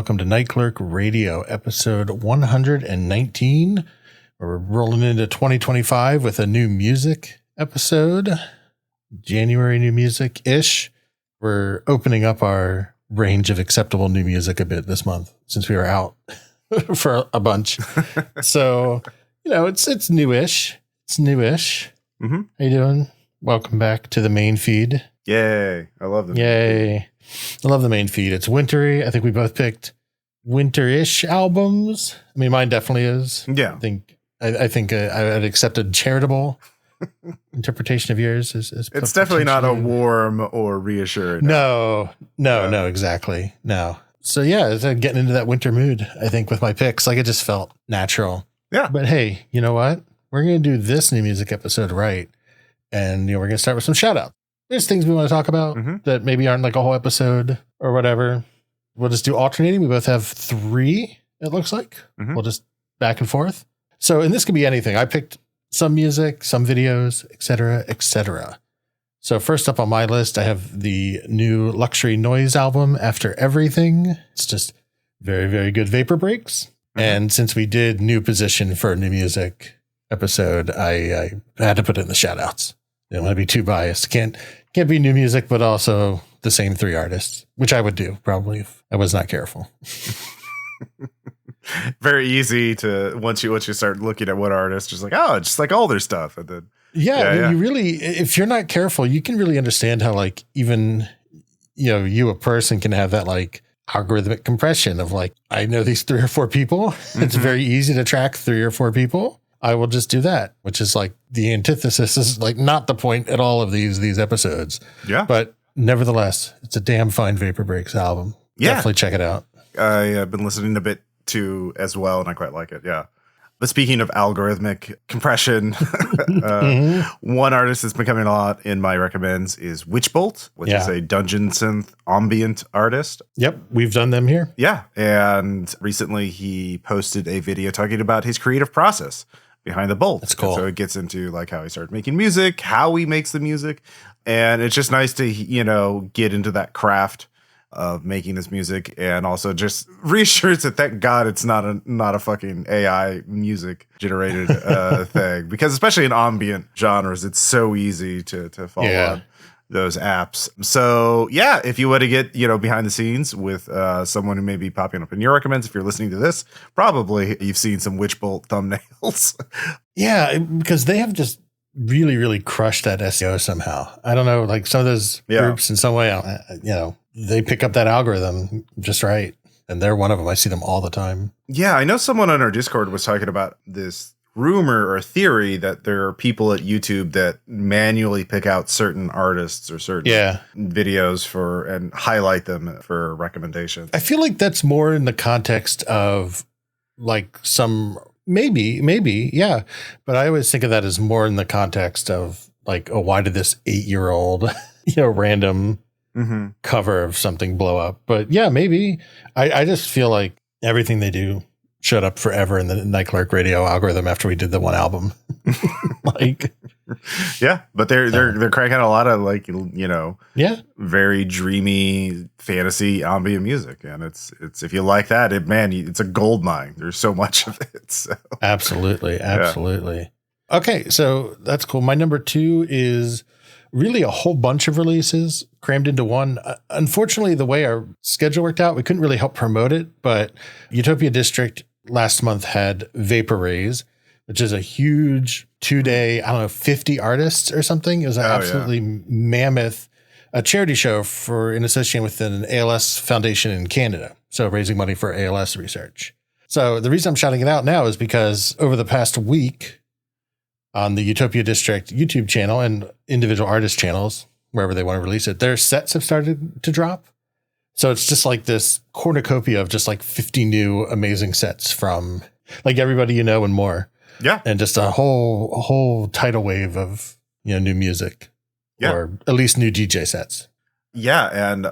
welcome to Night Clerk Radio, episode 119. We're rolling into 2025 with a new music episode, January new music-ish. We're opening up our range of acceptable new music a bit this month since we were out for a bunch. So, it's newish. It's newish. Mm-hmm. How you doing? Welcome back to the main feed. Yay. I love them. Yay. I love the main feed. It's wintery. I think we both picked winter-ish albums. I mean, mine definitely is. Yeah. I think I'd accept a charitable interpretation of yours. It's definitely not a warm or reassuring. No, exactly. No. So yeah, it's getting into that winter mood, I think, with my picks. Like, it just felt natural. Yeah. But hey, you know what? We're going to do this new music episode right. And, we're going to start with some shout outs. There's things we want to talk about that maybe aren't like a whole episode or whatever. We'll just do alternating. We both have 3, it looks like. We'll just back and forth. So, and this could be anything. I picked some music, some videos, etc., etc. So first up on my list, I have the new Luxury Noise album, After Everything. It's just very, very good vapor breaks. And since we did new position for a new music episode, I had to put it in the shout outs. I don't want to be too biased. Can't be new music, but also the same 3 artists, which I would do probably if I was not careful. Very easy to once you start looking at what artists, just like, just like all their stuff. And then you really, if you're not careful, you can really understand how, like, even you a person can have that like algorithmic compression of like, I know these 3 or 4 people. It's very easy to track 3 or 4 people. I will just do that, which is like the antithesis, is like not the point at all of these episodes. Yeah. But nevertheless, it's a damn fine Vapor Breaks album. Yeah. Definitely check it out. I've been listening a bit to as well, and I quite like it. Yeah. But speaking of algorithmic compression, one artist that's been coming a lot in my recommends is Witchbolt, which is a dungeon synth ambient artist. Yep. We've done them here. Yeah. And recently he posted a video talking about his creative process behind the bolt. That's cool. And so it gets into like how he started making music, how he makes the music. And it's just nice to, get into that craft of making this music, and also just reassures that thank God it's not a fucking AI music generated thing, because especially in ambient genres, it's so easy to fall on those apps. So yeah, if you want to get behind the scenes with someone who may be popping up in your recommends, if you're listening to this, probably you've seen some Witchbolt thumbnails. Yeah, because they have just really, really crushed that SEO somehow. I don't know, like some of those groups in some way, they pick up that algorithm just right. And they're one of them. I see them all the time. Yeah, I know someone on our Discord was talking about this rumor or theory that there are people at YouTube that manually pick out certain artists or certain videos and highlight them for recommendations. I feel like that's more in the context of like some, maybe, yeah. But I always think of that as more in the context of like, oh, why did this 8-year-old, random cover of something blow up? But yeah, maybe. I just feel like everything they do showed up forever in the Night Clerk Radio algorithm after we did the one album. But they're cranking out a lot of like very dreamy fantasy ambient music, and it's if you like that, it's a gold mine. There's so much of it. So. Absolutely. Okay, so that's cool. My number 2 is really a whole bunch of releases crammed into one. Unfortunately, the way our schedule worked out, we couldn't really help promote it, but Utopia District last month had Vapor Rays, which is a huge 2-day, 50 artists or something. It was an absolutely mammoth charity show in association with an ALS foundation in Canada. So raising money for ALS research. So the reason I'm shouting it out now is because over the past week, on the Utopia District YouTube channel and individual artist channels, wherever they want to release it, their sets have started to drop. So it's just like this cornucopia of just like 50 new amazing sets from like everybody and more. Yeah. And just a whole tidal wave of new music. Yeah. Or at least new DJ sets. Yeah, and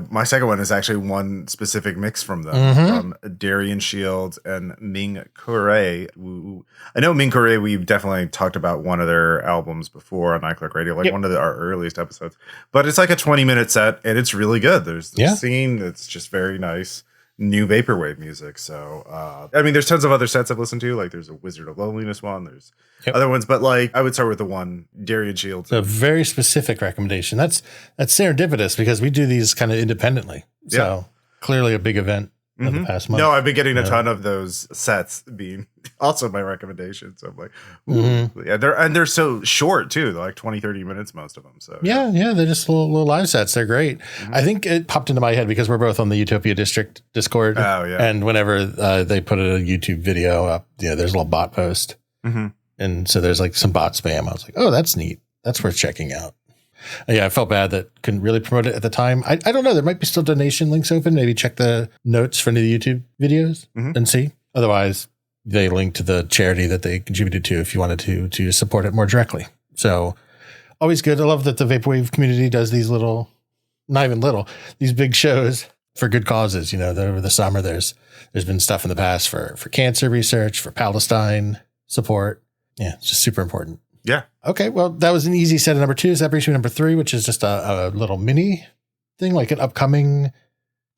my second one is actually one specific mix from them, from Darian Shields and Ming Kure. I know Ming Kure, we've definitely talked about one of their albums before on Night Clerk Radio, like one of our earliest episodes. But it's like a 20-minute set, and it's really good. There's the scene that's just very nice new vaporwave music. So, I mean, there's tons of other sets I've listened to. Like there's a Wizard of Loneliness one. There's other ones, but like I would start with the one Darian Shields. A very specific recommendation. That's serendipitous because we do these kind of independently. So clearly a big event of the past month. No, I've been getting a ton of those sets being also my recommendation. So I'm like, yeah, they're so short too. They're like 20, 30 minutes, most of them. So yeah, they're just little live sets. They're great. I think it popped into my head because we're both on the Utopia District Discord. Oh yeah. And whenever they put a YouTube video up, there's a little bot post. And so there's like some bot spam. I was like, oh, that's neat. That's worth checking out. Yeah, I felt bad that couldn't really promote it at the time. I don't know. There might be still donation links open. Maybe check the notes for any of the YouTube videos and see. Otherwise, they link to the charity that they contributed to if you wanted to support it more directly. So always good. I love that the Vaporwave community does these little, not even little, these big shows for good causes. Over the summer, there's been stuff in the past for cancer research, for Palestine support. Yeah, it's just super important. Yeah. Okay. Well, that was an easy set of number 2. So that brings me to number 3, which is just a little mini thing, like an upcoming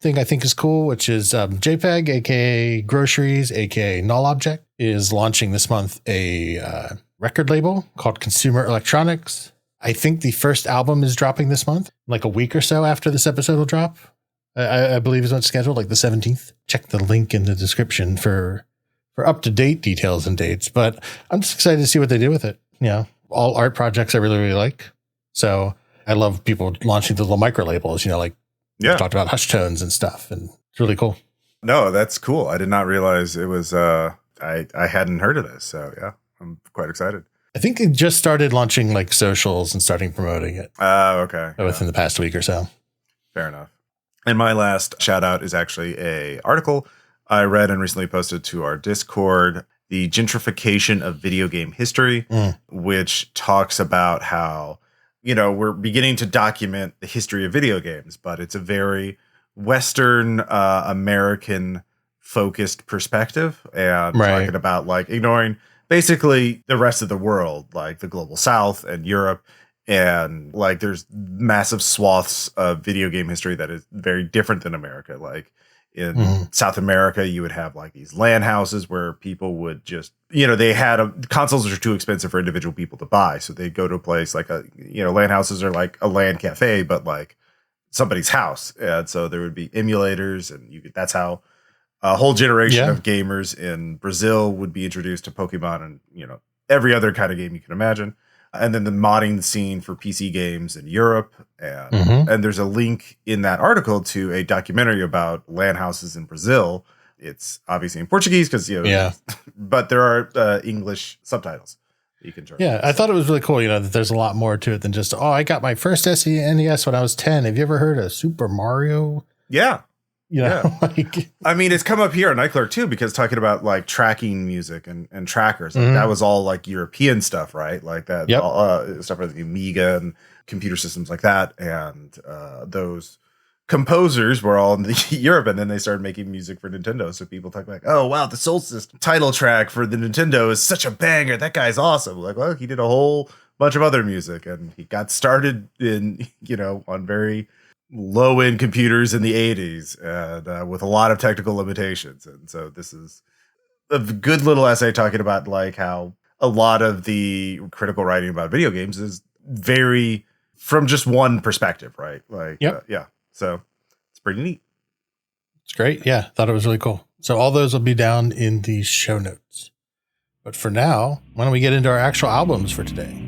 thing I think is cool, which is JPEG, aka Groceries, aka Null Object, is launching this month a record label called Consumer Electronics. I think the first album is dropping this month, like a week or so after this episode will drop. I believe is what's scheduled, like the 17th. Check the link in the description for up-to-date details and dates. But I'm just excited to see what they do with it. All art projects I really, really like. So I love people launching the little micro labels, like we talked about Hush Tones and stuff. And it's really cool. No, that's cool. I did not realize it was, I hadn't heard of this. So yeah, I'm quite excited. I think it just started launching like socials and starting promoting it. Oh, okay. Within the past week or so. Fair enough. And my last shout out is actually a article I read and recently posted to our Discord, The Gentrification of Video Game History, which talks about how, we're beginning to document the history of video games, but it's a very Western American focused perspective and talking about like ignoring basically the rest of the world, like the global South and Europe. And like there's massive swaths of video game history that is very different than America. Like in South America, you would have like these LAN houses where people would just, they had consoles were too expensive for individual people to buy. So they'd go to a place like LAN houses are like a LAN cafe, but like somebody's house. And so there would be emulators and that's how a whole generation of gamers in Brazil would be introduced to Pokemon and, every other kind of game you can imagine. And then the modding scene for PC games in Europe. And there's a link in that article to a documentary about LAN houses in Brazil. It's obviously in Portuguese because, but there are English subtitles you can turn. Yeah, I thought it was really cool, that there's a lot more to it than just, I got my first SNES when I was 10. Have you ever heard of Super Mario? Yeah. Like, I mean, it's come up here on Nightclerk too, because talking about like tracking music and trackers, like that was all like European stuff, right? Like that stuff like the Amiga and computer systems like that. And those composers were all in Europe, and then they started making music for Nintendo. So people talk like, oh, wow, the Soul System title track for the Nintendo is such a banger. That guy's awesome. Like, well, he did a whole bunch of other music, and he got started in, on very low-end computers in the 80s and with a lot of technical limitations. And so this is a good little essay talking about like how a lot of the critical writing about video games is very from just one perspective, right? Like, so it's pretty neat. It's great. Yeah, thought it was really cool. So all those will be down in the show notes. But for now, why don't we get into our actual albums for today?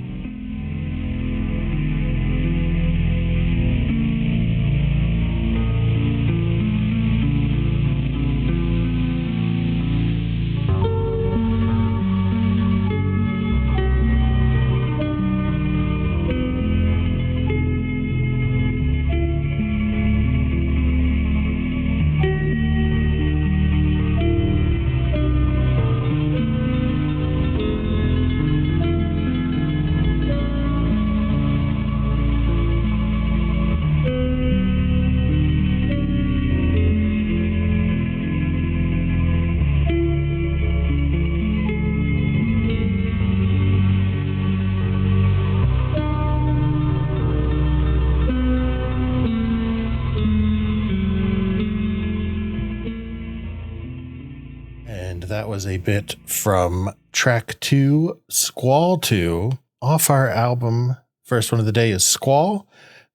that was a bit from track 2, Squall 2, off our album. First one of the day is Squall,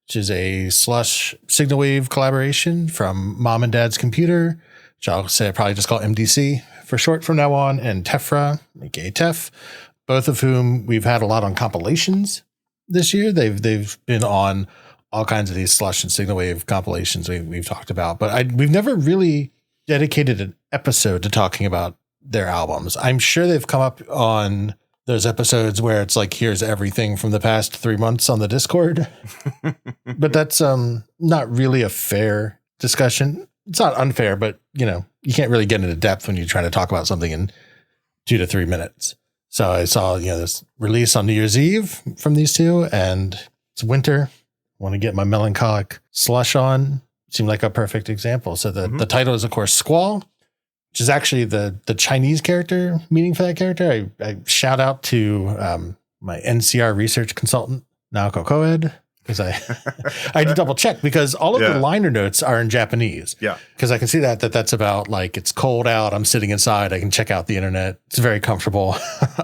which is a slush signal wave collaboration from Mom and Dad's Computer, which I'll say I probably just call MDC for short from now on, and Tefra, aka Tef, both of whom we've had a lot on compilations this year. They've been on all kinds of these slush and signal wave compilations we've talked about, but we've never really dedicated an episode to talking about their albums. I'm sure they've come up on those episodes where it's like, here's everything from the past 3 months on the Discord, but that's not really a fair discussion. It's not unfair, but you can't really get into depth when you try to talk about something in 2 to 3 minutes. So I saw, this release on New Year's Eve from these two, and it's winter. Want to get my melancholic slush on. Seemed like a perfect example. So the title is, of course, Squall, which is actually the Chinese character meaning for that character. I shout out to my NCR research consultant, Naoko Koed, because I had to double check because all of the liner notes are in Japanese. Yeah. Because I can see that's about like, it's cold out. I'm sitting inside. I can check out the internet. It's very comfortable.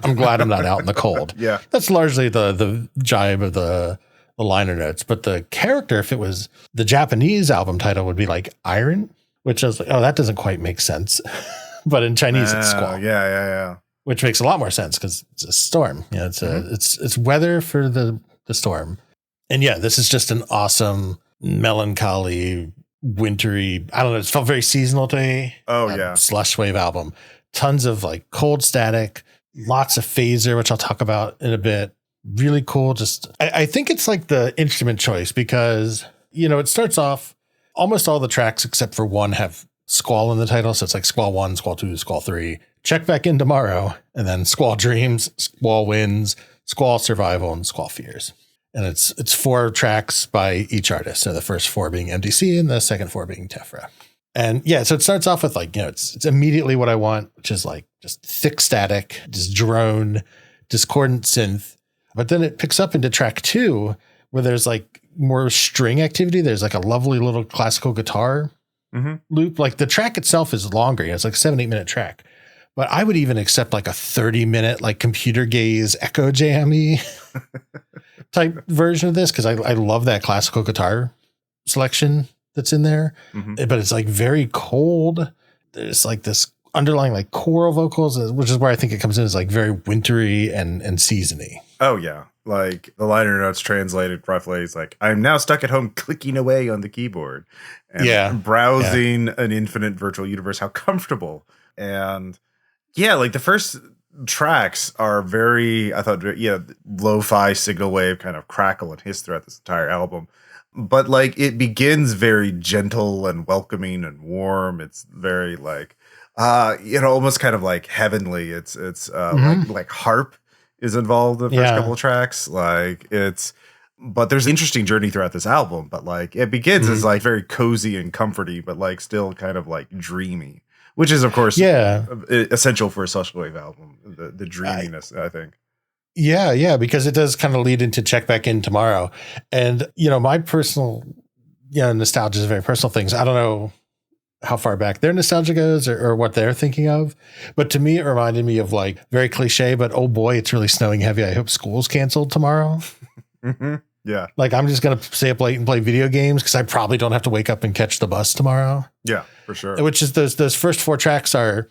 I'm glad I'm not out in the cold. Yeah. That's largely the jibe of the liner notes. But the character, if it was the Japanese album title, would be like Iron, which I was like, oh, that doesn't quite make sense. But in Chinese, it's Squall. Yeah. Which makes a lot more sense because it's a storm. It's weather for the storm. And yeah, this is just an awesome, melancholy, wintry, I don't know, it felt very seasonal to me. Oh, yeah. Slush wave album. Tons of like cold static, lots of phaser, which I'll talk about in a bit. Really cool. Just, I think it's like the instrument choice because, it starts off, almost all the tracks except for one have Squall in the title. So it's like Squall 1, Squall 2, Squall 3, Check Back In Tomorrow, and then Squall Dreams, Squall Wins, Squall Survival, and Squall Fears. And it's 4 tracks by each artist. So the first 4 being MDC and the second 4 being Tefra. And yeah, so it starts off with like, it's immediately what I want, which is like just thick static, just drone, discordant synth. But then it picks up into track 2 where there's like more string activity. There's like a lovely little classical guitar loop. Like the track itself is longer. It's like a 7-8 minute track. But I would even accept like a 30-minute like computer gaze echo jammy type version of this because I love that classical guitar selection that's in there. But it's like very cold. There's like this underlying like choral vocals, which is where I think it comes in as like very wintry and seasony. Oh, yeah. Like the liner notes translated roughly is like, I'm now stuck at home clicking away on the keyboard and browsing an infinite virtual universe. How comfortable. And yeah, like the first tracks are very, I thought, lo-fi signal wave kind of crackle and hiss throughout this entire album. But like it begins very gentle and welcoming and warm. It's very like, almost kind of like heavenly. It's like harp is involved in the first couple of tracks. But there's an interesting journey throughout this album, but like it begins as like very cozy and comforty, but like still kind of like dreamy, which is of course essential for a slush wave album, the dreaminess, I think. Yeah, because it does kind of lead into Check Back In Tomorrow. And, my personal, nostalgia is very personal things. I don't know how far back their nostalgia goes or what they're thinking of. But to me, it reminded me of like very cliche, but oh boy, it's really snowing heavy. I hope school's canceled tomorrow. Yeah. Like I'm just going to stay up late and play video games because I probably don't have to wake up and catch the bus tomorrow. Yeah, for sure. Which is those first 4 tracks are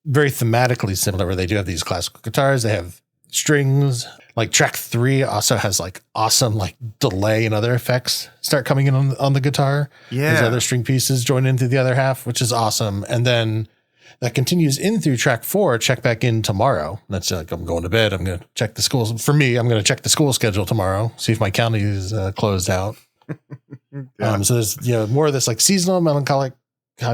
very thematically similar where they do have these classical guitars. They have strings. Like track 3 also has like awesome like delay and other effects start coming in on the guitar. Yeah. These other string pieces join into the other half, which is awesome. And then that continues in through track 4, Check Back In Tomorrow. That's like, I'm going to bed. I'm going to check the schools. For me, I'm going to check the school schedule tomorrow, see if my county is closed out. So there's, more of this like seasonal melancholic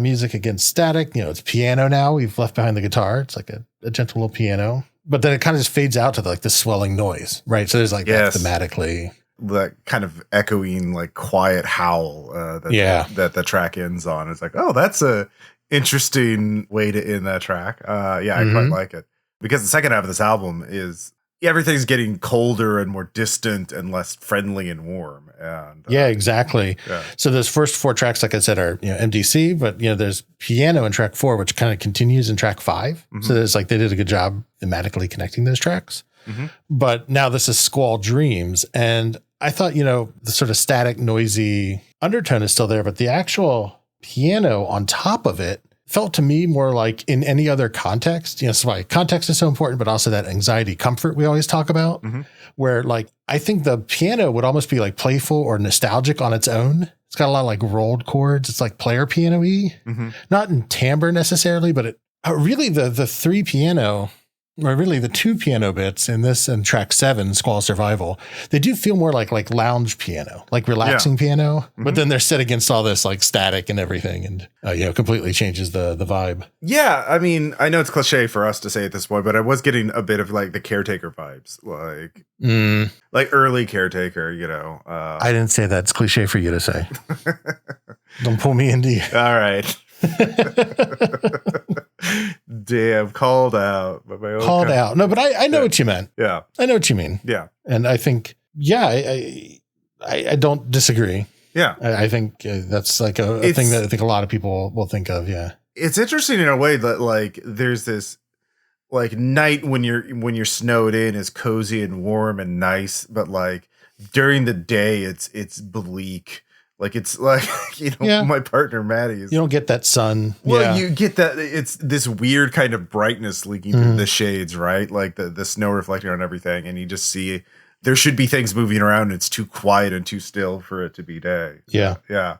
music against static. It's piano now. We've left behind the guitar. It's like a gentle little piano. But then it kind of just fades out to like the swelling noise, right? So there's like that thematically. That kind of echoing, like quiet howl that the track ends on. It's like, oh, that's a interesting way to end that track. I quite like it. Because the second half of this album is, everything's getting colder and more distant and less friendly and warm. And yeah, exactly. Yeah. So those first 4 tracks, like I said, are MDC, but there's piano in track 4, which kind of continues in track 5. Mm-hmm. So there's they did a good job thematically connecting those tracks. Mm-hmm. But now this is Squall Dreams, and I thought the sort of static, noisy undertone is still there, but the actual piano on top of it felt to me more like in any other context. So why context is so important, but also that anxiety comfort we always talk about, where I think the piano would almost be playful or nostalgic on its own. It's got a lot of rolled chords. It's player piano-y, not in timbre necessarily, but really the 3 piano, or really the 2 piano bits in this and track 7, Squall Survival, they do feel more like lounge piano, relaxing piano, but then they're set against all this static and everything, and completely changes the vibe. Yeah, I mean, I know it's cliche for us to say at this point, but I was getting a bit of the Caretaker vibes, like early Caretaker, I didn't say that. It's cliche for you to say. Don't pull me into you. All right. Damn, called out. Out. No, but I know what you meant. Yeah. I know what you mean. Yeah. And I think, I don't disagree. Yeah. I think that's a thing that I think a lot of people will think of. Yeah. It's interesting in a way that there's this night when you're snowed in is cozy and warm and nice, but during the day it's bleak. It's my partner Maddie is. You don't get that sun. Well, you get that. It's this weird kind of brightness leaking through the shades, right? The snow reflecting on everything. And you just see there should be things moving around. And it's too quiet and too still for it to be day. Yeah. Yeah.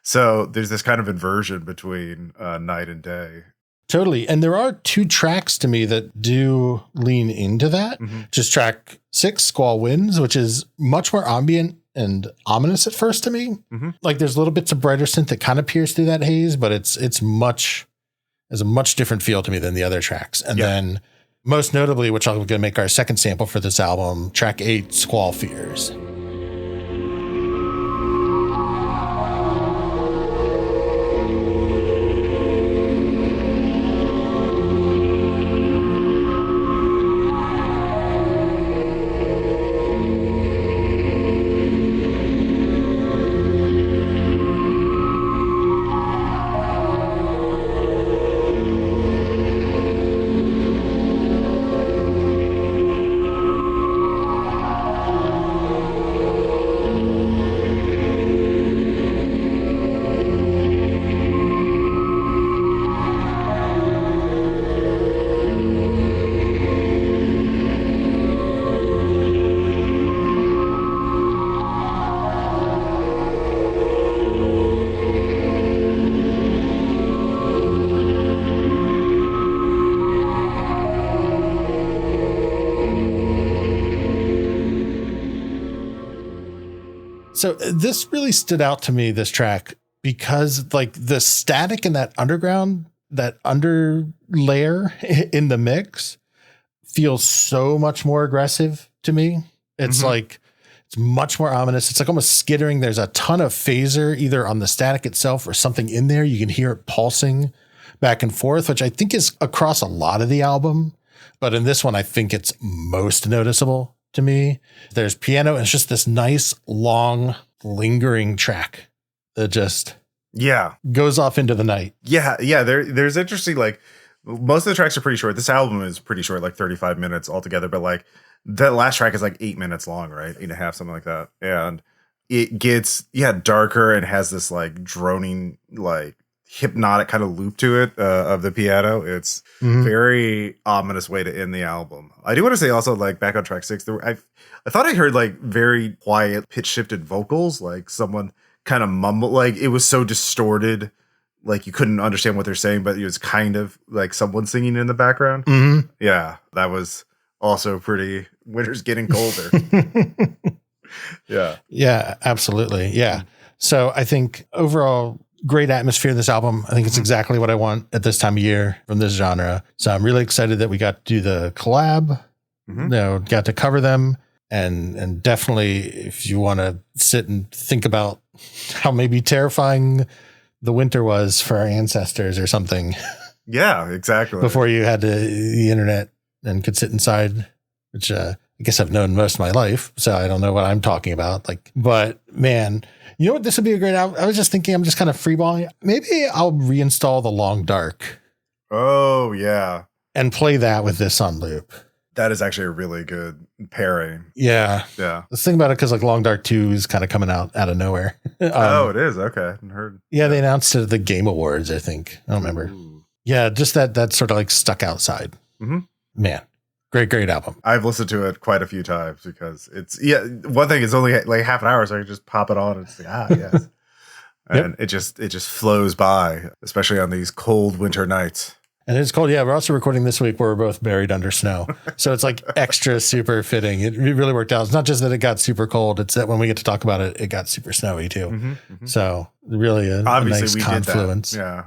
So there's this kind of inversion between night and day. Totally. And there are 2 tracks to me that do lean into that. Just track 6, Squall Winds, which is much more ambient and ominous at first to me. There's little bits of brighter synth that kind of pierce through that haze, but it's a much different feel to me than the other tracks. And then most notably, which I'm going to make our second sample for this album, track 8, Squall Fears. So this really stood out to me, this track, because the static in that underground, that under layer in the mix feels so much more aggressive to me. It's it's much more ominous. It's almost skittering. There's a ton of phaser either on the static itself or something in there. You can hear it pulsing back and forth, which I think is across a lot of the album. But in this one, I think it's most noticeable to me. There's piano, and it's just this nice, long, lingering track that just goes off into the night. Yeah. There's interesting, most of the tracks are pretty short. This album is pretty short, 35 minutes altogether, but that last track is 8 minutes long, right? 8.5, something like that. And it gets darker and has this droning, hypnotic kind of loop to it of the piano. It's very ominous way to end the album. I do want to say also, back on track 6, I thought I heard very quiet pitch shifted vocals, someone kind of mumble, it was so distorted, you couldn't understand what they're saying, but it was kind of someone singing in the background. Yeah, that was also pretty. Winter's getting colder. Yeah, absolutely. Yeah. So I think overall, great atmosphere of this album. I think it's exactly what I want at this time of year from this genre. So I'm really excited that we got to do the collab, got to cover them. And definitely, if you want to sit and think about how maybe terrifying the winter was for our ancestors or something. Yeah, exactly. Before you had the internet and could sit inside, which I guess I've known most of my life, so I don't know what I'm talking about. Like, but man, you know what? This would be a great album. I was just thinking, I'm just kind of freeballing. Maybe I'll reinstall The Long Dark. Oh, yeah. And play that with this on loop. That is actually a really good pairing. Yeah. Yeah. Let's think about it, because like Long Dark 2 is kind of coming out of nowhere. Oh, it is? Okay. I hadn't heard. Yeah, they announced it at the Game Awards, I think. I don't remember. Ooh. Yeah, just that sort of like stuck outside. Mm-hmm. Man, great album. I've listened to it quite a few times because it's, one thing is only like half an hour, so I can just pop it on and say, yes. And it just flows by, especially on these cold winter nights. And it's cold. Yeah, we're also recording this week where we're both buried under snow. So it's like extra super fitting. It really worked out. It's not just that it got super cold. It's that when we get to talk about it, it got super snowy too. Mm-hmm, mm-hmm. So really a nice confluence. Yeah.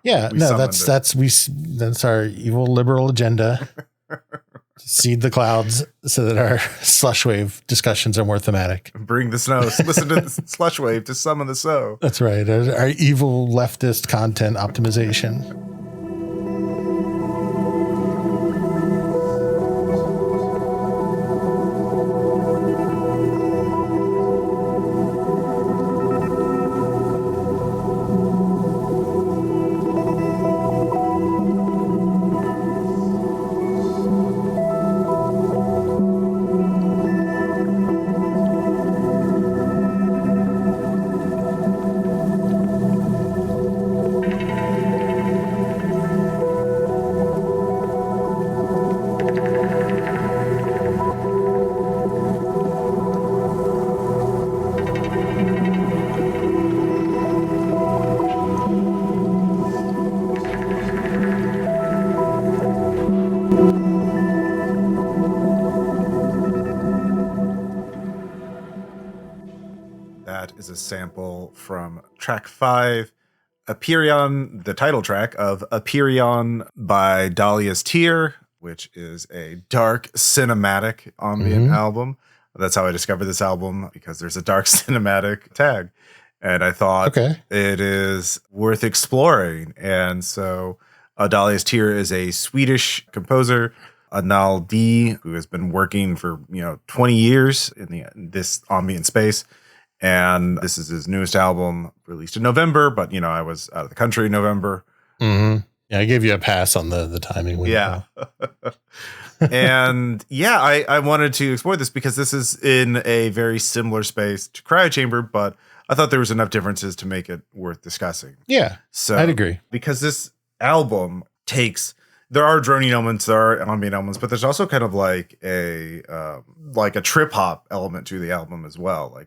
No, that's our evil liberal agenda. Seed the clouds so that our slushwave discussions are more thematic. Bring the snow. Listen to the slushwave to summon the snow. That's right. Our evil leftist content optimization. Is a sample from track 5, Apeiron, the title track of Apeiron by Dhalia's Tear, which is a dark cinematic ambient album. That's how I discovered this album, because there's a dark cinematic tag. And I thought it is worth exploring. And so Dhalia's Tear is a Swedish composer, Anal D, who has been working for 20 years in this ambient space. And this is his newest album, released in November, but I was out of the country in November. Mm-hmm. Yeah, I gave you a pass on the timing. Yeah. And I wanted to explore this because this is in a very similar space to Cryo Chamber, but I thought there was enough differences to make it worth discussing. Yeah, so I'd agree. Because this album there are droning elements, there are ambient elements, but there's also kind of like a trip hop element to the album as well.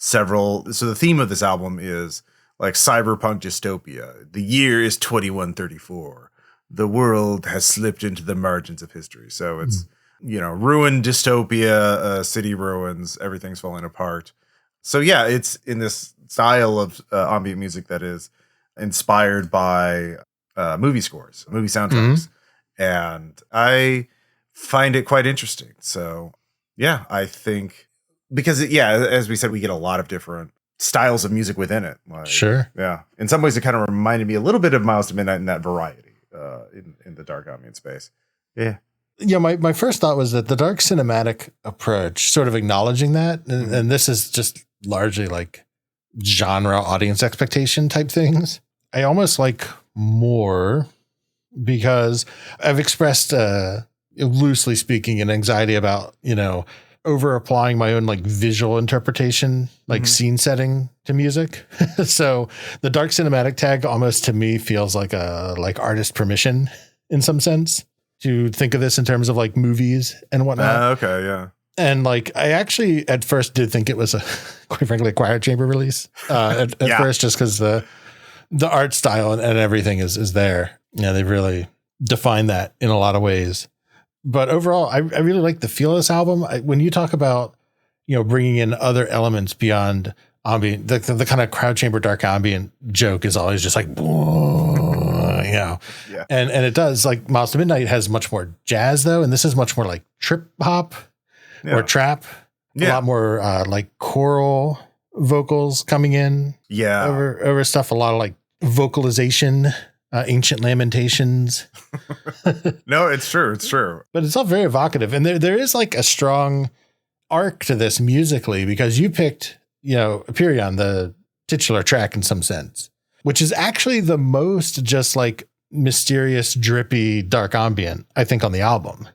So the theme of this album is like cyberpunk dystopia. The year is 2134. The world has slipped into the margins of history. So it's, ruined dystopia, city ruins, everything's falling apart. So it's in this style of ambient music that is inspired by movie scores, movie soundtracks. And I find it quite interesting. So I think, because as we said, we get a lot of different styles of music within it. Sure. Yeah. In some ways, it kind of reminded me a little bit of Miles to Midnight in that variety in the dark ambient space. Yeah. Yeah. My first thought was that the dark cinematic approach, sort of acknowledging that, and this is just largely like genre audience expectation type things, I almost like more, because I've expressed, loosely speaking, an anxiety about, over applying my own like visual interpretation, like scene setting to music. So the dark cinematic tag almost to me feels like artist permission in some sense to think of this in terms of like movies and whatnot. Okay. Yeah. And like, I actually at first did think it was quite frankly, a Cryo Chamber release at first, just because the art style and everything is there. They've really defined that in a lot of ways. But overall, I really like the feel of this album. When you talk about, bringing in other elements beyond ambient, the kind of Cryo Chamber dark ambient joke is always just like, and it does, like Miles to Midnight has much more jazz though. And this is much more like trip hop or trap, a lot more like choral vocals coming in over stuff, a lot of like vocalization Ancient Lamentations. No, it's true. It's true. But it's all very evocative. And there is like a strong arc to this musically because you picked, Apeiron, the titular track in some sense, which is actually the most just like mysterious, drippy, dark ambient, I think, on the album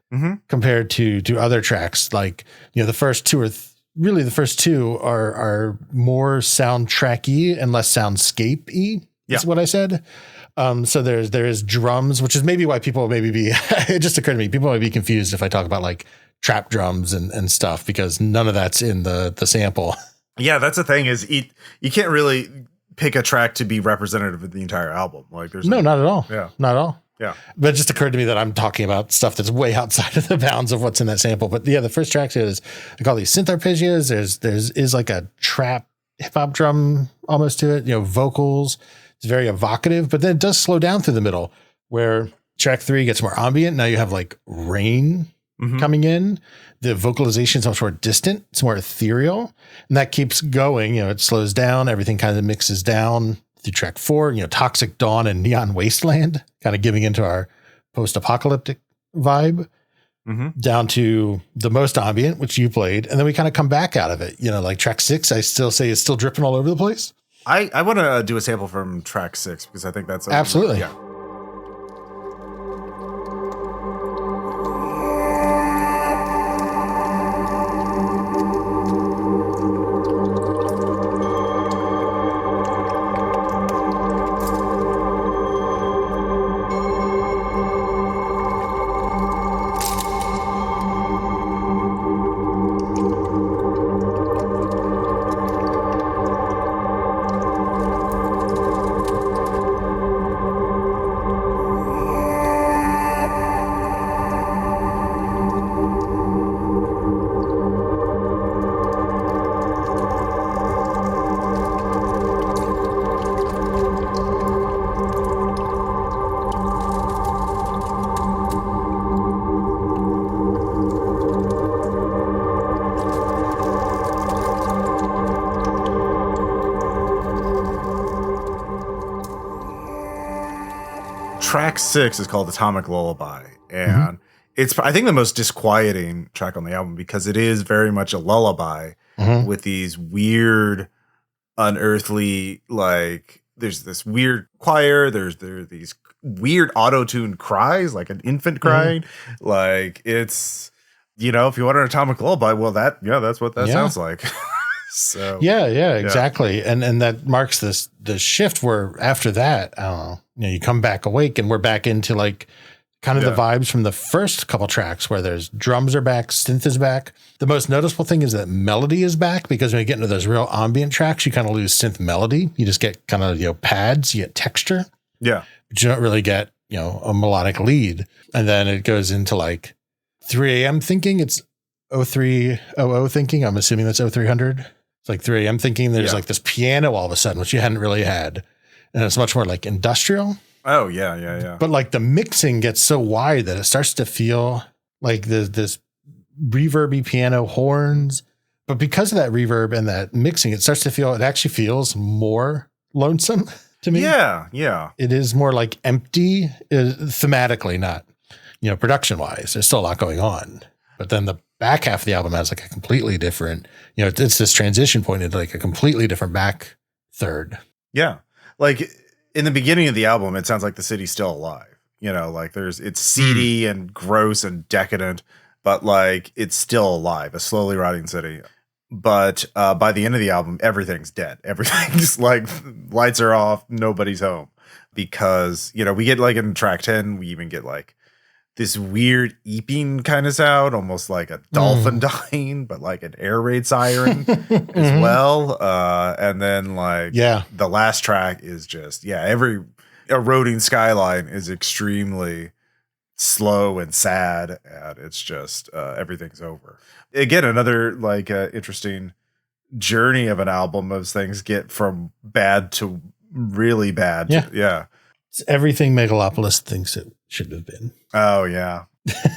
compared to other tracks. Like, the first two really the first two are more soundtracky and less soundscape-y. Is what I said. So there is drums, which is maybe why people it just occurred to me, people might be confused if I talk about like trap drums and stuff, because none of that's in the sample. Yeah, that's the thing is you can't really pick a track to be representative of the entire album. Like there's not at all. Yeah. Not at all. Yeah. But it just occurred to me that I'm talking about stuff that's way outside of the bounds of what's in that sample. But yeah, the first track is, I call these synth arpeggios. There's like a trap hip hop drum almost to it, vocals. It's very evocative, but then it does slow down through the middle where track 3 gets more ambient. Now you have like rain coming in. The vocalization is much more distant. It's more ethereal, and that keeps going. It slows down. Everything kind of mixes down through track 4, Toxic Dawn and Neon Wasteland, kind of giving into our post-apocalyptic vibe, down to the most ambient, which you played. And then we kind of come back out of it, like track 6, I still say is still dripping all over the place. I want to do a sample from track 6 because I think that's absolutely. Yeah. Track 6 is called Atomic Lullaby, and it's, I think, the most disquieting track on the album because it is very much a lullaby with these weird, unearthly, like, there's this weird choir, there are these weird auto-tuned cries, like an infant crying. Like, it's, if you want an atomic lullaby, well, that's what that sounds like. So yeah, exactly. And that marks the shift where after that, I don't know, you come back awake and we're back into like kind of the vibes from the first couple tracks where there's drums are back, synth is back. The most noticeable thing is that melody is back, because when you get into those real ambient tracks, you kind of lose synth melody. You just get kind of, pads, you get texture. Yeah. But you don't really get, a melodic lead. And then it goes into like 3 a.m. thinking. It's 0300 thinking. I'm assuming that's 0300. It's like 3 a.m. thinking. There's like this piano all of a sudden, which you hadn't really had. And it's much more like industrial. Oh, yeah. But like the mixing gets so wide that it starts to feel like this reverby piano horns. But because of that reverb and that mixing, it actually feels more lonesome to me. Yeah. It is more like empty thematically, not, production wise. There's still a lot going on. But then the back half of the album has like a completely different, it's this transition point into like a completely different back third. Yeah. Like in the beginning of the album, it sounds like the city's still alive. Like it's seedy and gross and decadent, but like it's still alive, a slowly rotting city. But by the end of the album, everything's dead. Everything's like lights are off. Nobody's home, because, we get like in track 10, we even get like this weird eeping kind of sound, almost like a dolphin dying, but like an air raid siren as well. And then like, the last track is just, every eroding skyline is extremely slow and sad. And it's just, everything's over. Again, another like interesting journey of an album as things get from bad to really bad. Yeah. It's everything Megalopolis thinks it should have been. Oh, yeah.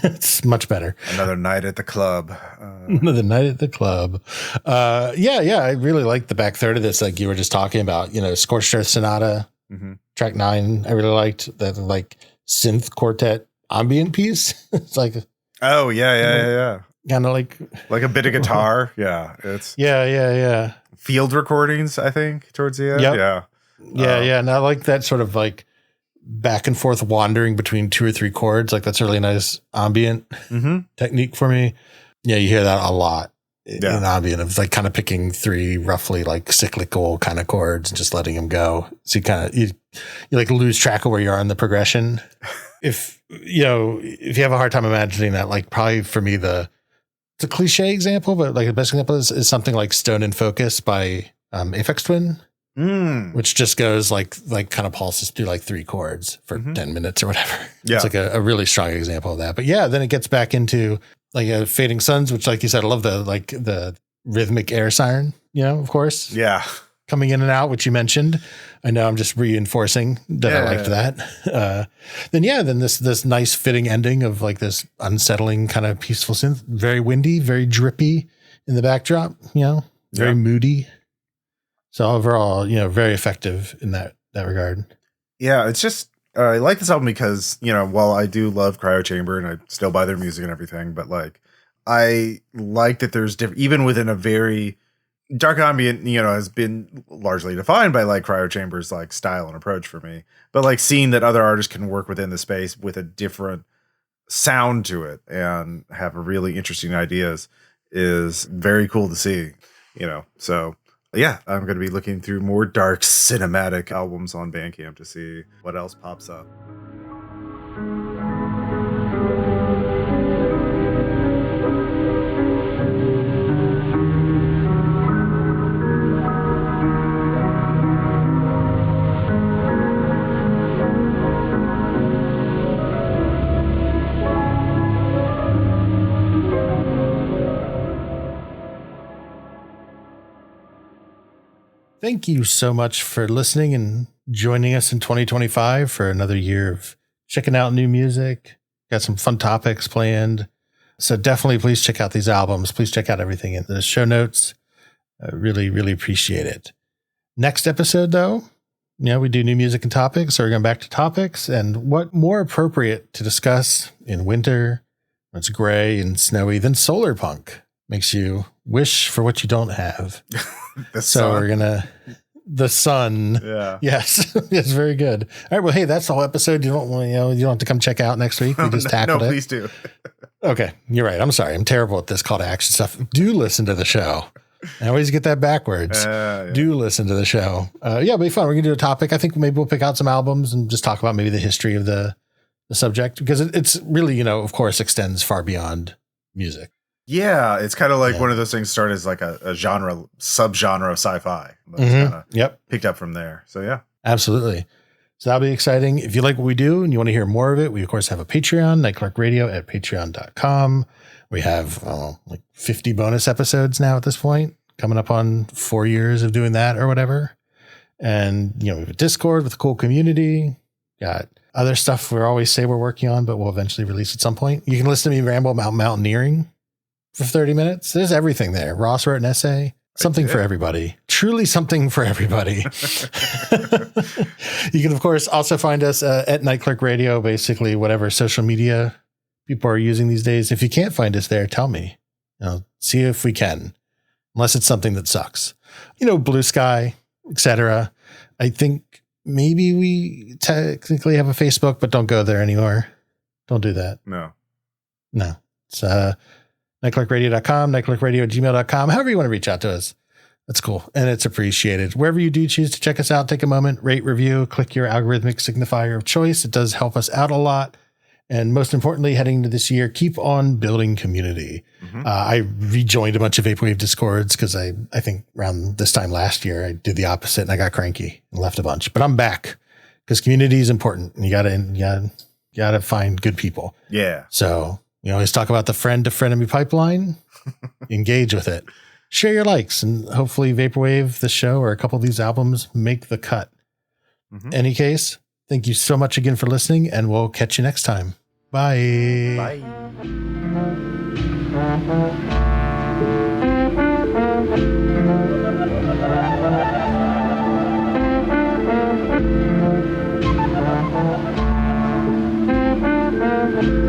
It's much better. Another night at the club. Another night at the club. Yeah. I really like the back third of this, like you were just talking about, Scorched Earth Sonata, Track 9, I really liked that like synth quartet ambient piece. It's like, oh yeah. Kind of like a bit of guitar. Yeah, it's yeah. Field recordings, I think, towards the end. Yep. Yeah. And I like that sort of like back and forth wandering between 2 or 3 chords. Like that's a really nice ambient technique for me. Yeah, you hear that a lot in ambient of like kind of picking 3 roughly like cyclical kind of chords and just letting them go. So you like lose track of where you are in the progression. If you have a hard time imagining that, like probably for me it's a cliche example, but like the best example is something like Stone in Focus by Aphex Twin. Which just goes like kind of pulses through like 3 chords for 10 minutes or whatever. Yeah. It's like a really strong example of that. But yeah, then it gets back into like a Fading Suns, which like you said, I love the rhythmic air siren, of course. Yeah. Coming in and out, which you mentioned. I know I'm just reinforcing that I liked that. Then this nice fitting ending of like this unsettling kind of peaceful synth, very windy, very drippy in the backdrop, very moody. So overall, very effective in that regard. Yeah, it's just I like this album because, while I do love Cryo Chamber and I still buy their music and everything, but like I like that there's even within a very dark ambient, has been largely defined by like Cryo Chamber's like style and approach for me. But like seeing that other artists can work within the space with a different sound to it and have really interesting ideas is very cool to see, so. Yeah, I'm going to be looking through more dark cinematic albums on Bandcamp to see what else pops up. Thank you so much for listening and joining us in 2025 for another year of checking out new music. Got some fun topics planned. So definitely please check out these albums. Please check out everything in the show notes. I really, really appreciate it. Next episode, though, we do new music and topics. So we're going back to topics. And what more appropriate to discuss in winter when it's gray and snowy than solar punk? Makes you wish for what you don't have. The sun. Yeah. Yes. It's very good. All right. Well, hey, that's the whole episode. You don't have to come check out next week. We just tackled it. No, please do. Okay. You're right. I'm sorry. I'm terrible at this call to action stuff. Do listen to the show. I always get that backwards. Do listen to the show. It'll be fun. We're going to do a topic. I think maybe we'll pick out some albums and just talk about maybe the history of the subject, because it's really, of course, extends far beyond music. Yeah, it's kind of like one of those things started as like a subgenre of sci-fi. Kind of picked up from there. So yeah. Absolutely. So that'll be exciting. If you like what we do and you want to hear more of it, we of course have a Patreon, Nightclerk Radio at patreon.com. We have like 50 bonus episodes now at this point, coming up on 4 years of doing that or whatever. And, we have a Discord with a cool community. Got other stuff we always say we're working on, but we'll eventually release at some point. You can listen to me ramble about mountaineering for 30 minutes. There's everything there. Ross wrote an essay. Something for everybody. Truly something for everybody. You can, of course, also find us at Nightclerk Radio, basically whatever social media people are using these days. If you can't find us there, tell me. See if we can, unless it's something that sucks. Blue Sky, etc. I think maybe we technically have a Facebook, but don't go there anymore. Don't do that. No. It's nightclerkradio.com, nightclerkradio@gmail.com, however you want to reach out to us. That's cool. And it's appreciated. Wherever you do choose to check us out, take a moment, rate, review, click your algorithmic signifier of choice. It does help us out a lot. And most importantly, heading into this year, keep on building community. I rejoined a bunch of Vaporwave Discords because I think around this time last year, I did the opposite and I got cranky and left a bunch. But I'm back because community is important. And you gotta find good people. Yeah. So we always talk about the friend to frenemy pipeline. Engage with it. Share your likes, and hopefully Vaporwave, the show, or a couple of these albums make the cut. Any case, thank you so much again for listening, and we'll catch you next time. Bye. Bye. you.